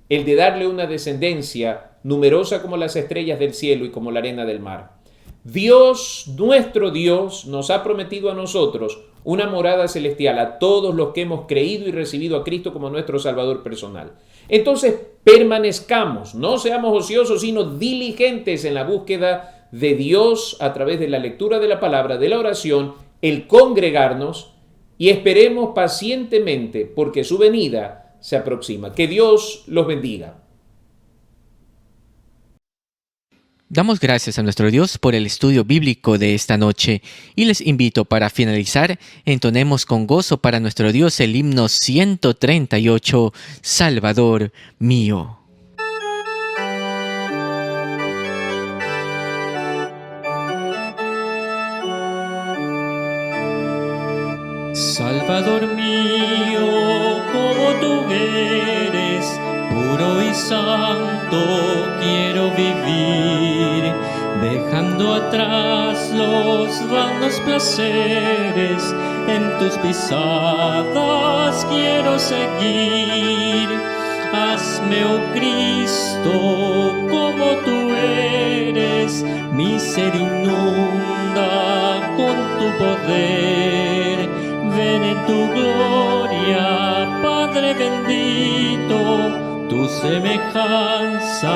el de darle una descendencia numerosa como las estrellas del cielo y como la arena del mar. Dios, nuestro Dios, nos ha prometido a nosotros una morada celestial, a todos los que hemos creído y recibido a Cristo como nuestro Salvador personal. Entonces, permanezcamos, no seamos ociosos, sino diligentes en la búsqueda de Dios a través de la lectura de la palabra, de la oración, el congregarnos, y esperemos pacientemente porque su venida se aproxima. Que Dios los bendiga. Damos gracias a nuestro Dios por el estudio bíblico de esta noche y les invito para finalizar, entonemos con gozo para nuestro Dios el himno 138, Salvador mío. Salvador mío, como tú eres, puro y santo quiero vivir, dejando atrás los vanos placeres, en tus pisadas quiero seguir. Hazme, oh Cristo, como tú eres, mi ser inunda con tu poder. Ven en tu gloria, Padre bendito, tu semejanza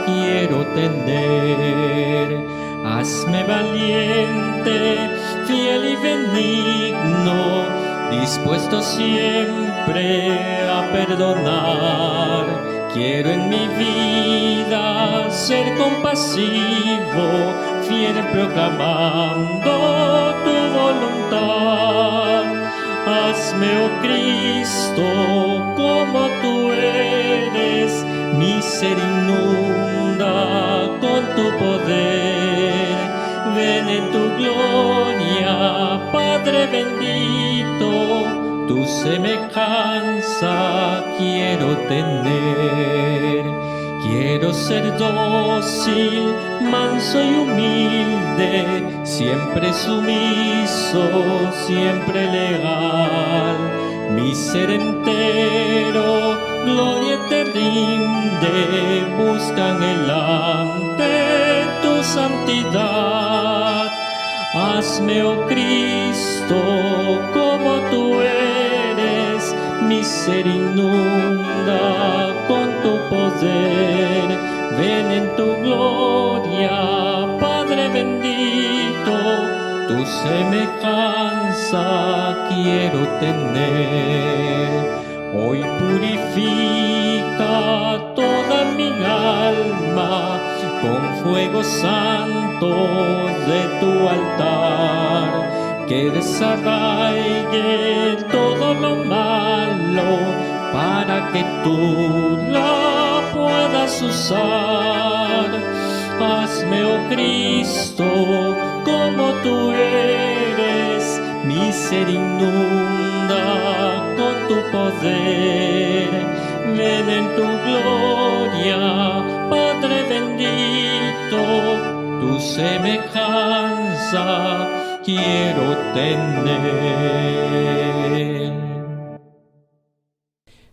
quiero tener. Hazme valiente, fiel y benigno, dispuesto siempre a perdonar. Quiero en mi vida ser compasivo, fiel proclamando tu voluntad. Hazme, oh Cristo, como tú eres, mi ser inunda con tu poder. Ven en tu gloria, Padre bendito, tu semejanza quiero tener. Quiero ser dócil, manso y humilde, siempre sumiso, siempre legal. Mi ser entero, gloria te rinde, busca anhelante tu santidad. Hazme, oh Cristo, como tú eres, mi ser inunda con tu poder. Ven en tu gloria, Padre bendito, tu semejanza quiero tener. Hoy purifica toda mi alma con fuego santo de tu altar, que desarraigue todo lo malo para que tú la puedas usar. Hazme, oh Cristo, como tú eres, mi ser inunda con tu poder. Ven en tu gloria, Padre bendito, tu semejanza quiero tener.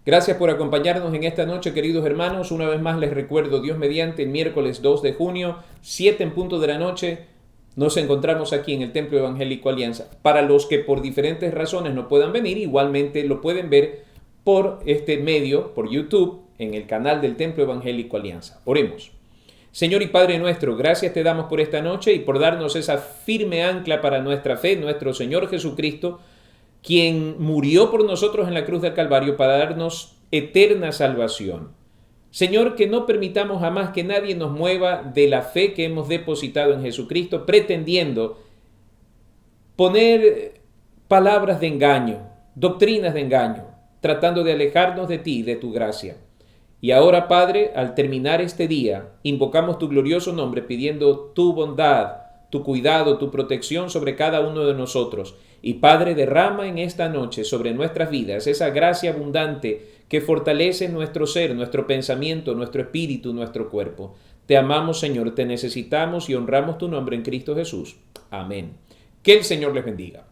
Gracias por acompañarnos en esta noche, queridos hermanos. Una vez más les recuerdo, Dios mediante, el miércoles 2 de junio, 7 en punto de la noche, nos encontramos aquí en el Templo Evangélico Alianza. Para los que por diferentes razones no puedan venir, igualmente lo pueden ver por este medio, por YouTube, en el canal del Templo Evangélico Alianza. Oremos. Señor y Padre nuestro, gracias te damos por esta noche y por darnos esa firme ancla para nuestra fe, nuestro Señor Jesucristo, quien murió por nosotros en la cruz del Calvario para darnos eterna salvación. Señor, que no permitamos jamás que nadie nos mueva de la fe que hemos depositado en Jesucristo, pretendiendo poner palabras de engaño, doctrinas de engaño, tratando de alejarnos de ti y de tu gracia. Y ahora, Padre, al terminar este día, invocamos tu glorioso nombre pidiendo tu bondad, tu cuidado, tu protección sobre cada uno de nosotros. Y Padre, derrama en esta noche sobre nuestras vidas esa gracia abundante que fortalece nuestro ser, nuestro pensamiento, nuestro espíritu, nuestro cuerpo. Te amamos, Señor, te necesitamos y honramos tu nombre en Cristo Jesús. Amén. Que el Señor les bendiga.